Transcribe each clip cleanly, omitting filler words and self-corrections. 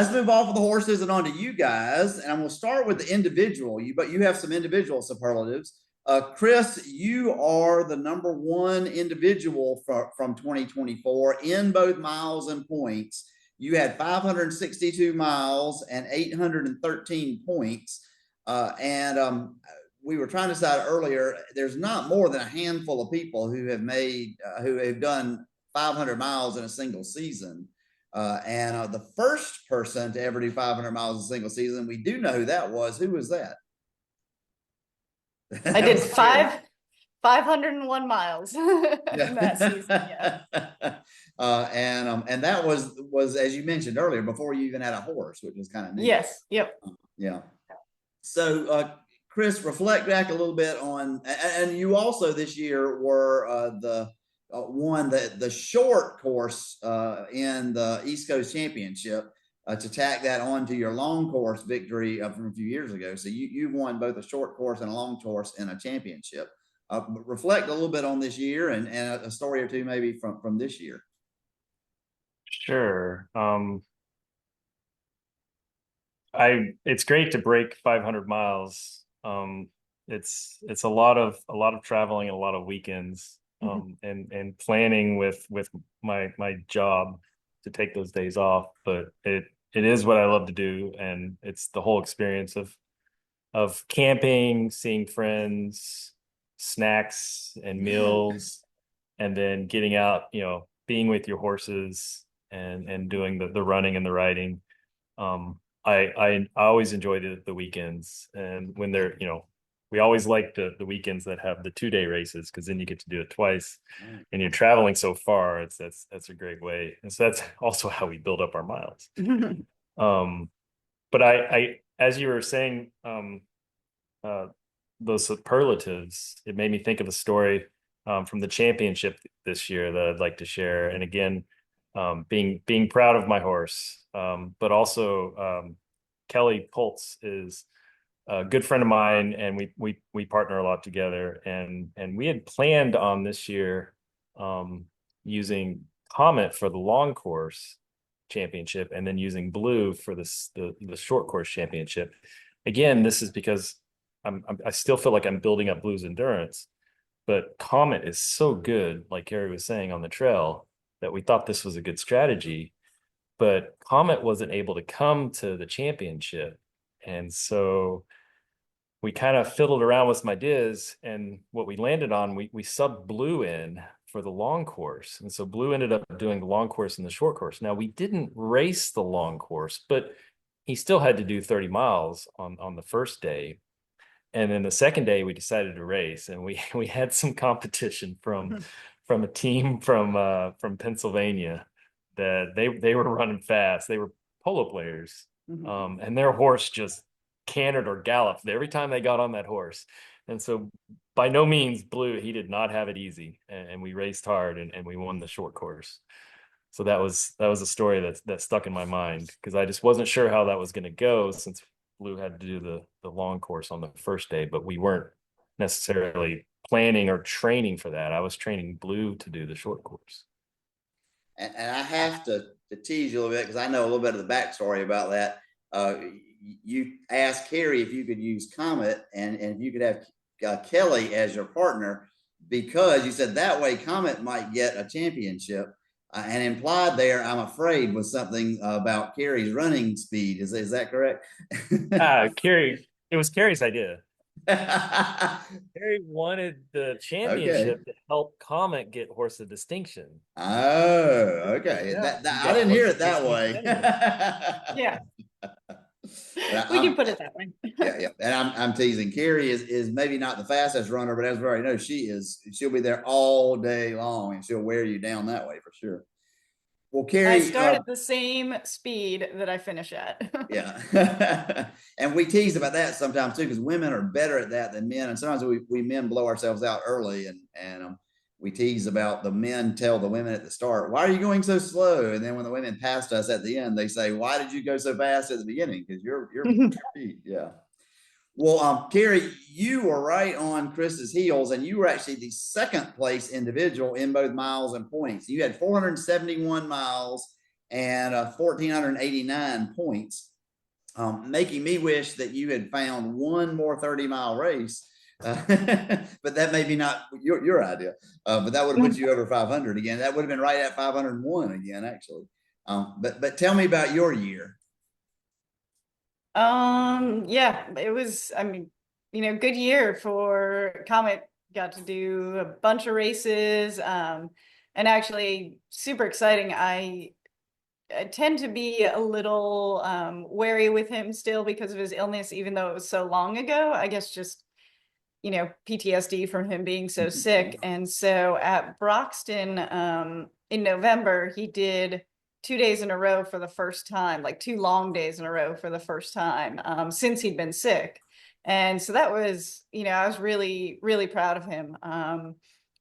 let's move off of the horses and on to you guys. And I'm going to start with the individual. But you have some individual superlatives. Chris, you are the number one individual from 2024 in both miles and points. You had 562 miles and 813 points. We were trying to decide earlier, there's not more than a handful of people who have done 500 miles in a single season. The first person to ever do 500 miles in a single season, we do know who that was. Who was that? I did 501 miles in that season. Yeah. And that was as you mentioned earlier, before you even had a horse, which was kind of neat. Yes. Yep. Yeah. So, Chris, reflect back a little bit on, and you also this year were won the short course in the East Coast Championship to tack that on to your long course victory from a few years ago. So you've won both a short course and a long course in a championship. Reflect a little bit on this year and a story or two maybe from this year. Sure. It's great to break 500 miles. It's a lot of traveling and a lot of weekends, and planning with my job to take those days off. But it is what I love to do, and it's the whole experience of camping, seeing friends, snacks and meals, and then getting out, being with your horses and doing the running and the riding. I always enjoy the weekends, and when they're, we always like the weekends that have the 2-day races, because then you get to do it twice, and you're traveling so far. That's a great way, and so that's also how we build up our miles. But I as you were saying, those superlatives, it made me think of a story from the championship this year that I'd like to share. And again, being proud of my horse, but also Kelly Pultz is a good friend of mine, and we partner a lot together. And we had planned on this year using Comet for the long course championship, and then using Blue for the short course championship. Again, this is because I still feel like I'm building up Blue's endurance, but Comet is so good, like Carrie was saying, on the trail, that we thought this was a good strategy. But Comet wasn't able to come to the championship, and so we kind of fiddled around with some ideas, and what we landed on, we subbed Blue in for the long course. And so Blue ended up doing the long course and the short course. Now, we didn't race the long course, but he still had to do 30 miles on the first day. And then the second day we decided to race, and we had some competition from a team from Pennsylvania that they were running fast. They were polo players, and their horse just cantered or galloped every time they got on that horse. And so by no means Blue, he did not have it easy, and we raced hard, and we won the short course. So that was a story that stuck in my mind, because I just wasn't sure how that was going to go, since Blue had to do the long course on the first day, but we weren't necessarily planning or training for that. I was training Blue to do the short course. And I have to tease you a little bit, because I know a little bit of the backstory about that. You asked Carrie if you could use Comet, and if you could have Kelly as your partner, because you said that way Comet might get a championship. And implied there, I'm afraid, was something about Carrie's running speed. Is that correct? Carrie, it was Carrie's idea. Carrie wanted the championship to help Comet get horse of distinction. Oh, okay. Yeah, I didn't hear it that way. Yeah. We can put it that way. Yeah. And I'm teasing. Carrie is maybe not the fastest runner, but as we already know, she'll be there all day long, and she'll wear you down that way for sure. Well, Carrie, I start at the same speed that I finish at. Yeah. And we tease about that sometimes too, because women are better at that than men. And sometimes we men blow ourselves out early, and we tease about the men tell the women at the start, why are you going so slow? And then when the women passed us at the end, they say, why did you go so fast at the beginning? Because you're yeah. Well, Carrie, you were right on Chris's heels, and you were actually the second place individual in both miles and points. You had 471 miles and 1,489 points, making me wish that you had found one more 30-mile race. But that may be not your idea. But that would have put you over 500 again. That would have been right at 501 again, actually. But tell me about your year. Yeah, it was, I mean, good year for Comet. Got to do a bunch of races, and actually super exciting. I tend to be a little wary with him still because of his illness, even though it was so long ago. I guess just, PTSD from him being so sick. And so at Broxton in November, he did 2 days in a row for the first time, like 2 long days in a row for the first time since he'd been sick. And so that was, I was really, really proud of him.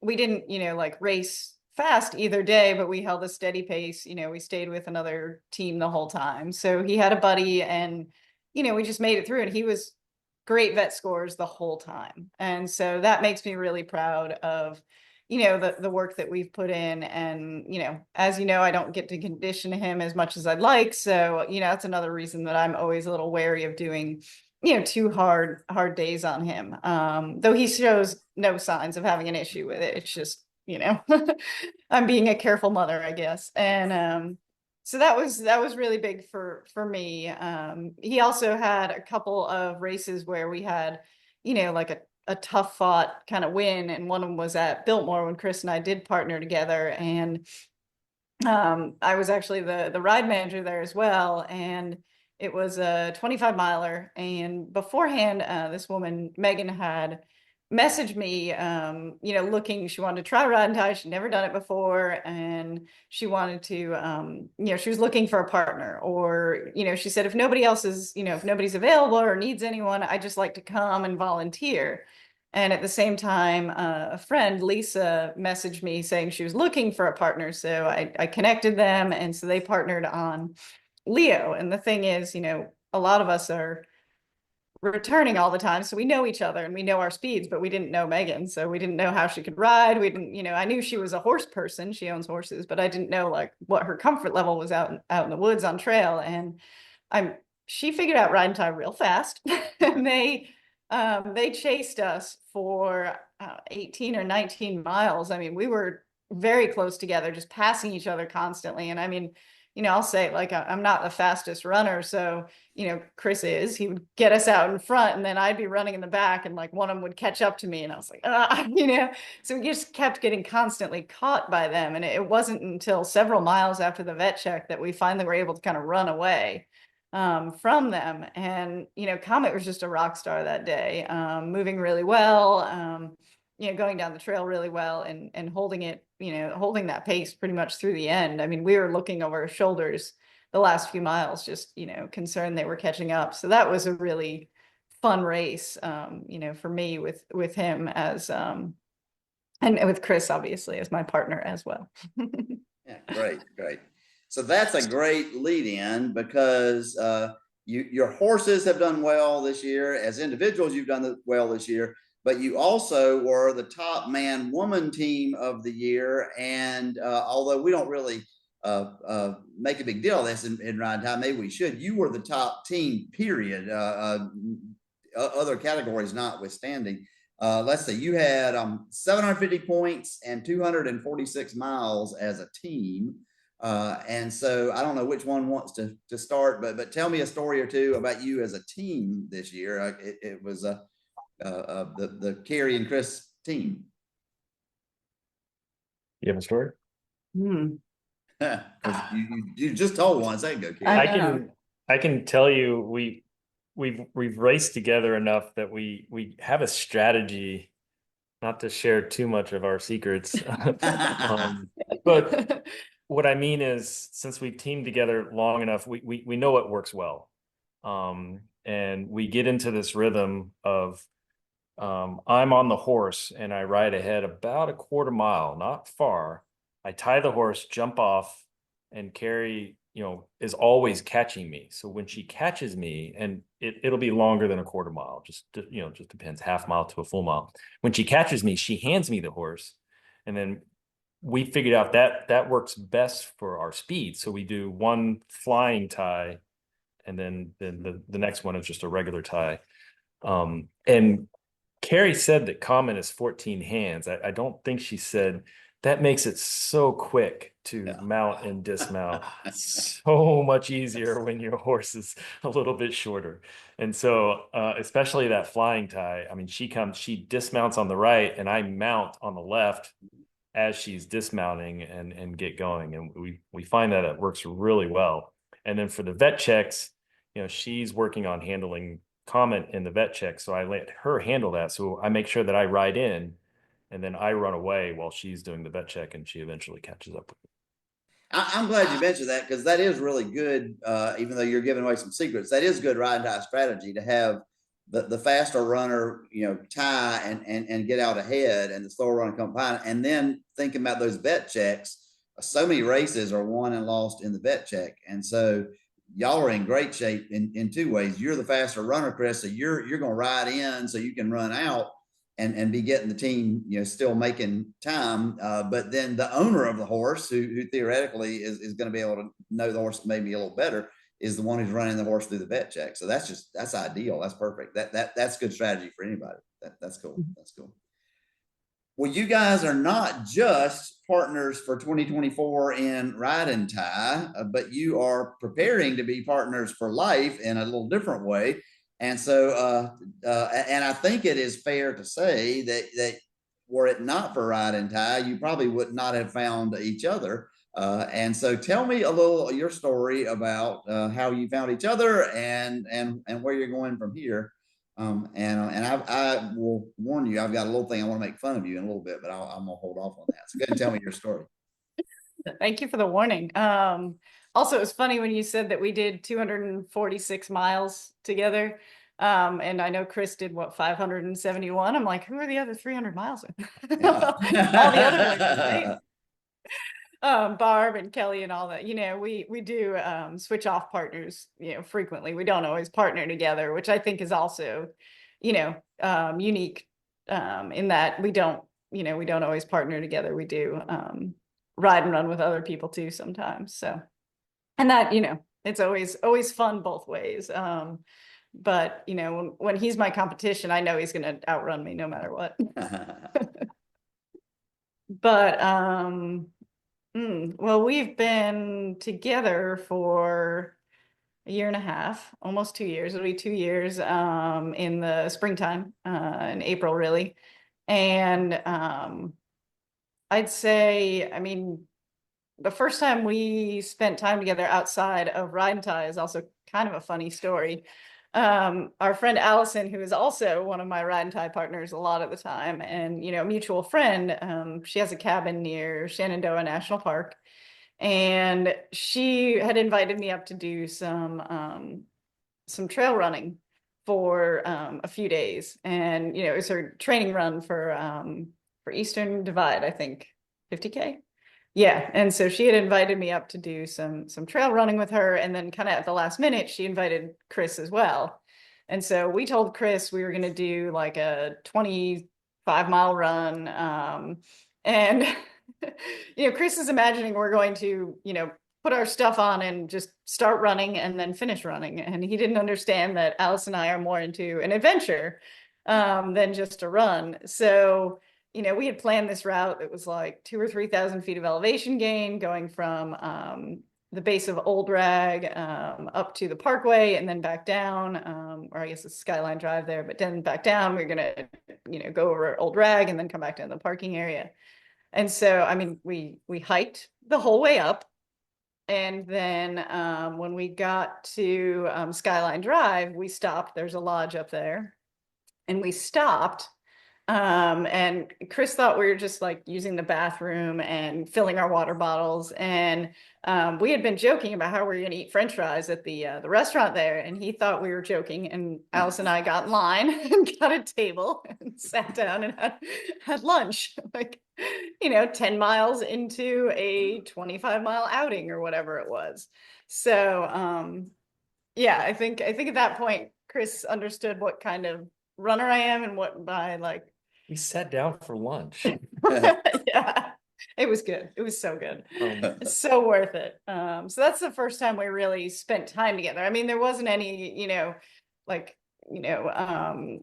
We didn't, like race fast either day, but we held a steady pace. We stayed with another team the whole time. So he had a buddy, and, we just made it through, and he was great vet scores the whole time. And so that makes me really proud of, the work that we've put in. And, as you know, I don't get to condition him as much as I'd like. So, that's another reason that I'm always a little wary of doing, too hard days on him. Though he shows no signs of having an issue with it. It's just, I'm being a careful mother, I guess. And so that was really big for me. He also had a couple of races where we had, like a tough fought kind of win, and one of them was at Biltmore when Chris and I did partner together, and I was actually the ride manager there as well, and it was a 25 miler. And beforehand, this woman Megan had messaged me, she wanted to try ride and tie. She'd never done it before, and she wanted to, she was looking for a partner, or, she said, if nobody else is, if nobody's available or needs anyone, I just like to come and volunteer. And at the same time, a friend, Lisa, messaged me saying she was looking for a partner. So I connected them, and so they partnered on Leo. And the thing is, a lot of us are returning all the time, so we know each other and we know our speeds, but we didn't know Megan, so we didn't know how she could ride. We didn't, I knew she was a horse person, she owns horses, but I didn't know like what her comfort level was out in the woods on trail. And she figured out ride and tie real fast. And they chased us for 18 or 19 miles. I mean, we were very close together, just passing each other constantly. And I mean, I'll say, like, I'm not the fastest runner. So, Chris is, he would get us out in front, and then I'd be running in the back, and like one of them would catch up to me, and I was like, so we just kept getting constantly caught by them. And it wasn't until several miles after the vet check that we finally were able to kind of run away from them. And, Comet was just a rock star that day, moving really well, going down the trail really well, and holding it, holding that pace pretty much through the end. I mean, we were looking over our shoulders the last few miles, just, concerned they were catching up. So that was a really fun race, for me with him as, and with Chris, obviously, as my partner as well. Yeah, great. So that's a great lead in, because your horses have done well this year. As individuals, you've done well this year, but you also were the top man woman team of the year. And although we don't really make a big deal of this in ride time, maybe we should, you were the top team, period. Other categories notwithstanding. Let's see, you had 750 points and 246 miles as a team. And so I don't know which one wants to start, but tell me a story or two about you as a team this year. It was the Carrie and Chris team. You have a story? You just told one second ago, Carrie. I can tell you we've raced together enough that we have a strategy, not to share too much of our secrets. But what I mean is, since we've teamed together long enough, we know what works well. And we get into this rhythm of I'm on the horse and I ride ahead about a quarter mile, not far. I tie the horse, jump off, and Carrie, is always catching me. So when she catches me, and it'll be longer than a quarter mile, just depends, half mile to a full mile. When she catches me, she hands me the horse, and then we figured out that that works best for our speed. So we do one flying tie, and then the next one is just a regular tie. And Carrie said that Common is 14 hands. I don't think she said that makes it so quick to mount and dismount. So much easier when your horse is a little bit shorter. And so, especially that flying tie, I mean, she dismounts on the right and I mount on the left as she's dismounting and get going. And we find that it works really well. And then for the vet checks, she's working on handling Comet in the vet check. So I let her handle that. So I make sure that I ride in and then I run away while she's doing the vet check and she eventually catches up with me. I'm glad you mentioned that, because that is really good. Even though you're giving away some secrets, that is good ride tie strategy to have the faster runner, tie and get out ahead, and the slower runner come behind. And then thinking about those vet checks, so many races are won and lost in the vet check, and so y'all are in great shape in two ways. You're the faster runner, Chris, so you're going to ride in so you can run out and be getting the team, still making time. But then the owner of the horse, who theoretically is going to be able to know the horse maybe a little better, is the one who's running the horse through the vet check. So that's ideal. That's perfect. That's good strategy for anybody. That's cool. That's cool. Well, you guys are not just partners for 2024 in ride and tie, but you are preparing to be partners for life in a little different way. And so, and I think it is fair to say that were it not for ride and tie, you probably would not have found each other. And so, tell me a little your story about how you found each other and where you're going from here. And I will warn you, I've got a little thing I want to make fun of you in a little bit, but I'm gonna hold off on that. So go ahead and tell me your story. Thank you for the warning. Also, it was funny when you said that we did 246 miles together. And I know Chris did what, 571. I'm like, who are the other 300 miles with? Yeah. All the other ones, right? Barb and Kelly and all that, we do switch off partners, frequently. We don't always partner together, which I think is also, unique in that we don't always partner together. We do ride and run with other people too sometimes. So, and that, it's always fun both ways. But when he's my competition, I know he's going to outrun me no matter what. But well, we've been together for a year and a half, almost 2 years. It'll be 2 years in the springtime, in April, really. And I'd say, I mean, the first time we spent time together outside of ride and tie is also kind of a funny story. Our friend Allison, who is also one of my ride and tie partners a lot of the time, and a mutual friend, she has a cabin near Shenandoah National Park, and she had invited me up to do some trail running for a few days, and it was her training run for Eastern Divide, I think 50K. Yeah, and so she had invited me up to do some trail running with her, and then kind of at the last minute, she invited Chris as well. And so we told Chris we were going to do like a 25-mile run, and Chris is imagining we're going to put our stuff on and just start running and then finish running, and he didn't understand that Alice and I are more into an adventure than just a run. So we had planned this route that was like 2,000 or 3,000 feet of elevation gain, going from the base of Old Rag up to the Parkway and then back down, or I guess it's Skyline Drive there, but then back down. We're gonna, go over Old Rag and then come back down the parking area. And so, I mean, we hiked the whole way up, and then when we got to Skyline Drive, we stopped. There's a lodge up there, and we stopped. And Chris thought we were just like using the bathroom and filling our water bottles. And we had been joking about how we were going to eat French fries at the restaurant there. And he thought we were joking. And Alice and I got in line and got a table and sat down and had lunch, like, 10 miles into a 25-mile outing or whatever it was. So, yeah, I think at that point, Chris understood what kind of runner I am and what by like. We sat down for lunch. Yeah. It was good. It was so good. Um, It's so worth it. So that's the first time we really spent time together. I mean, there wasn't any, like, you know, um,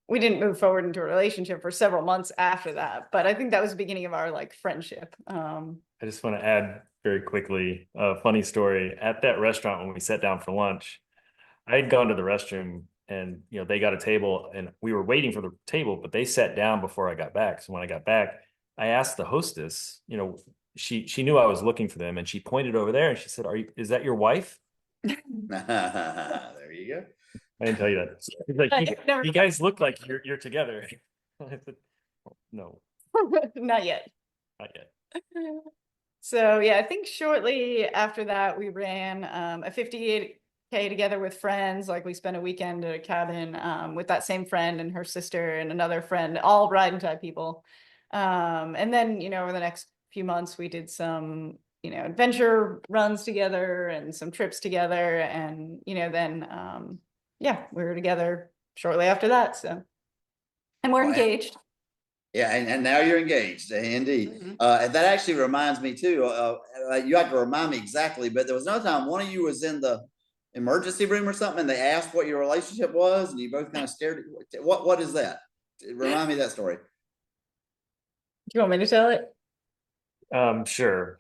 we didn't move forward into a relationship for several months after that, but I think that was the beginning of our like friendship. I just want to add very quickly a funny story. At that restaurant, when we sat down for lunch, I had gone to the restroom and, they got a table and we were waiting for the table, but they sat down before I got back. So when I got back, I asked the hostess, she knew I was looking for them and she pointed over there and she said, is that your wife? There you go. I didn't tell you that. She's like, you guys look like you're together. I said, no, Not yet. not yet. So yeah, I think shortly after that we ran a 58K together with friends. Like we spent a weekend at a cabin with that same friend and her sister and another friend, all ride and tie people. And then, over the next few months we did some, adventure runs together and some trips together. And, then yeah, we were together shortly after that. So, and we're engaged. Yeah, and now you're engaged, indeed. Mhm. And that actually reminds me too. You have to remind me exactly, but there was no time one of you was in the emergency room or something, and they asked what your relationship was, and you both kind of stared. What is that? Remind me of that story. Do you want me to tell it? Sure.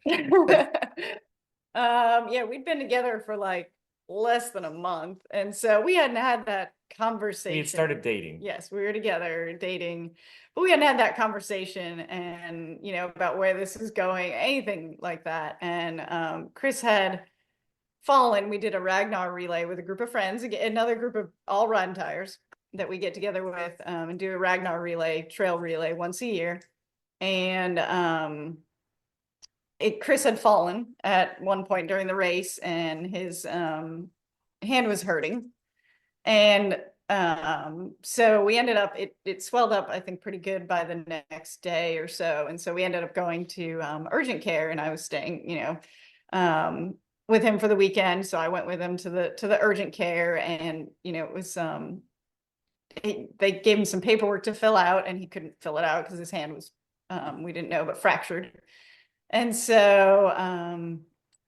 Yeah, we'd been together for like less than a month, and so we hadn't had that conversation. We had started dating. Yes, we were together dating, but we hadn't had that conversation and about where this is going, anything like that. And Chris had fallen. We did a Ragnar relay with a group of friends, another group of all ride and tires that we get together with, and do a Ragnar relay, trail relay once a year. And Chris had fallen at one point during the race and his hand was hurting. And so we ended up, it swelled up, I think, pretty good by the next day or so. And so we ended up going to urgent care, and I was staying, with him for the weekend. So I went with him to the urgent care, and, it was, they gave him some paperwork to fill out, and he couldn't fill it out because his hand was, we didn't know, but fractured. And so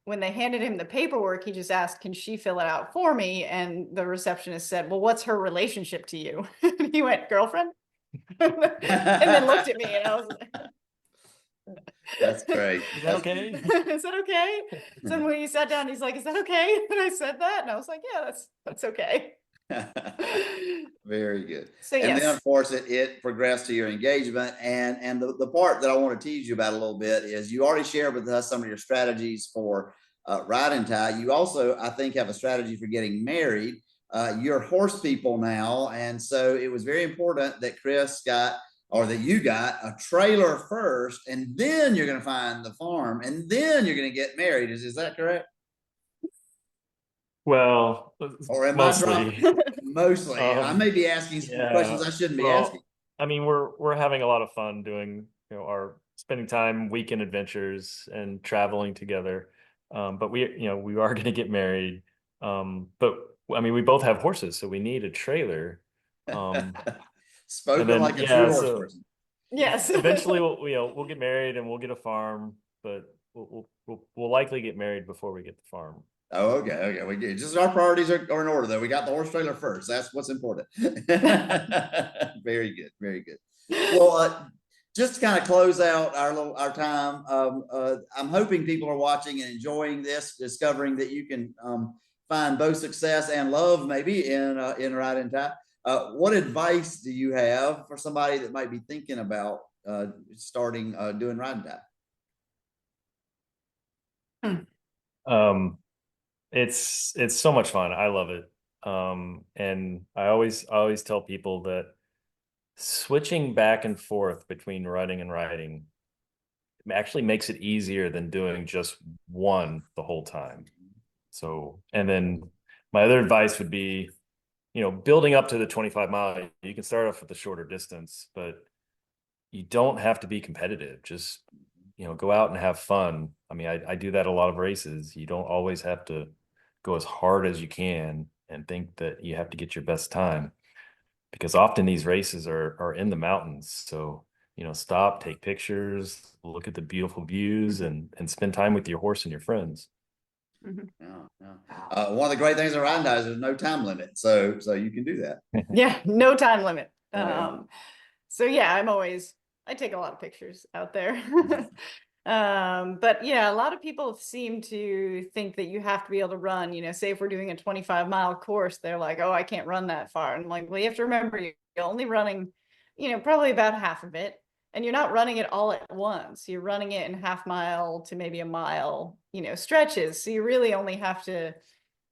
when they handed him the paperwork, he just asked, can she fill it out for me? And the receptionist said, well, what's her relationship to you? And he went, girlfriend. And then looked at me, and I was like, that's great. Is that okay? Is that okay? So when he sat down, he's like, is that okay? And I said that, and I was like, yeah, that's okay. Very good. So and yes. then of course it progressed to your engagement, and the part that I want to tease you about a little bit is you already shared with us some of your strategies for ride and tie. You also, I think, have a strategy for getting married. You're horse people now, and so it was very important that Chris got, or that you got, a trailer first, and then you're going to find the farm, and then you're going to get married. Is that correct? Well, or am mostly. Mostly. I may be asking some questions I shouldn't be asking. I mean, we're having a lot of fun doing, our spending time, weekend adventures and traveling together. But we are going to get married. But I mean, we both have horses, so we need a trailer. Spoken then, like a true horse person. Yes. Eventually we'll get married and we'll get a farm, but we'll likely get married before we get the farm. Oh, okay. We get, just our priorities are in order though. We got the horse trailer first. That's what's important. Very good. Well, just to kind of close out our time, I'm hoping people are watching and enjoying this, discovering that you can find both success and love maybe in ride and tie. What advice do you have for somebody that might be thinking about starting doing ride and tie? It's so much fun. I love it. And I always tell people that switching back and forth between running and riding actually makes it easier than doing just one the whole time. So, and then my other advice would be, building up to the 25-mile, you can start off with a shorter distance, but you don't have to be competitive. Just, go out and have fun. I mean, I do that a lot of races. You don't always have to go as hard as you can and think that you have to get your best time, because often these races are in the mountains. So stop, take pictures, look at the beautiful views, and spend time with your horse and your friends. Yeah. One of the great things of riding is there's no time limit, so you can do that. Yeah, no time limit. Yeah. So yeah, I take a lot of pictures out there. But yeah, a lot of people seem to think that you have to be able to run, say if we're doing a 25-mile course, they're like, oh, I can't run that far. And I'm like, well, you have to remember you're only running, probably about half of it. And you're not running it all at once. You're running it in half-mile to maybe a mile, stretches. So you really only have to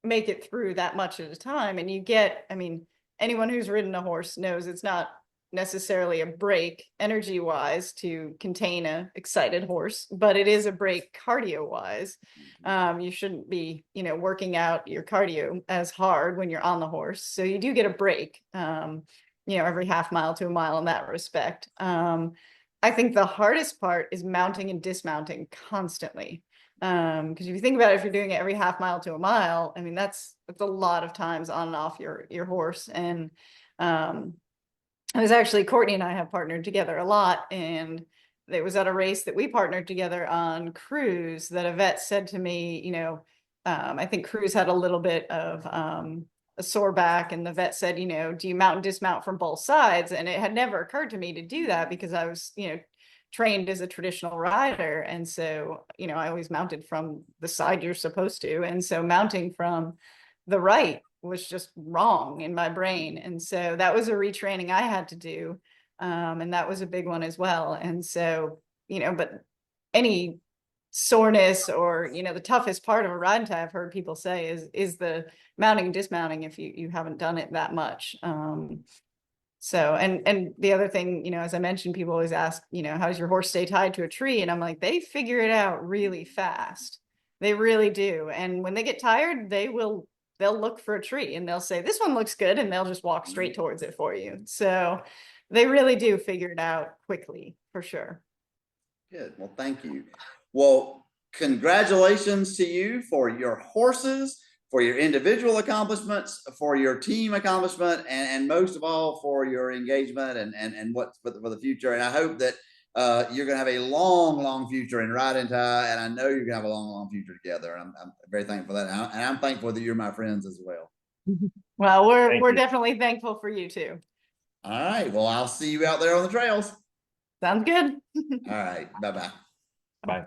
make it through that much at a time. And anyone who's ridden a horse knows it's not necessarily a break energy wise to contain a excited horse, but it is a break cardio wise. You shouldn't be, working out your cardio as hard when you're on the horse. So you do get a break, every half mile to a mile in that respect. I think the hardest part is mounting and dismounting constantly. Because if you think about it, if you're doing it every half mile to a mile, that's a lot of times on and off your horse. And it was actually Courtney and I have partnered together a lot, and it was at a race that we partnered together on Cruise that a vet said to me, I think Cruise had a little bit of a sore back, and the vet said, do you mount and dismount from both sides? And it had never occurred to me to do that because I was, trained as a traditional rider. And so, I always mounted from the side you're supposed to. And so mounting from the right was just wrong in my brain. And so that was a retraining I had to do. And that was a big one as well. And so, but any soreness or, the toughest part of a riding tie, I've heard people say is the mounting and dismounting if you haven't done it that much. So, and the other thing, as I mentioned, people always ask, how does your horse stay tied to a tree? And I'm like, they figure it out really fast. They really do. And when they get tired, they'll look for a tree and they'll say, this one looks good. And they'll just walk straight towards it for you. So they really do figure it out quickly, for sure. Good. Well, thank you. Well, congratulations to you for your horses, for your individual accomplishments, for your team accomplishment, and most of all for your engagement and what's for the future. And I hope that you're going to have a long future in riding tie, and I know you're going to have a long future together. And I'm very thankful for that, and I'm thankful that you're my friends as well. Well, we're definitely thankful for you too. All right. Well, I'll see you out there on the trails. Sounds good. All right. Bye-bye. Bye.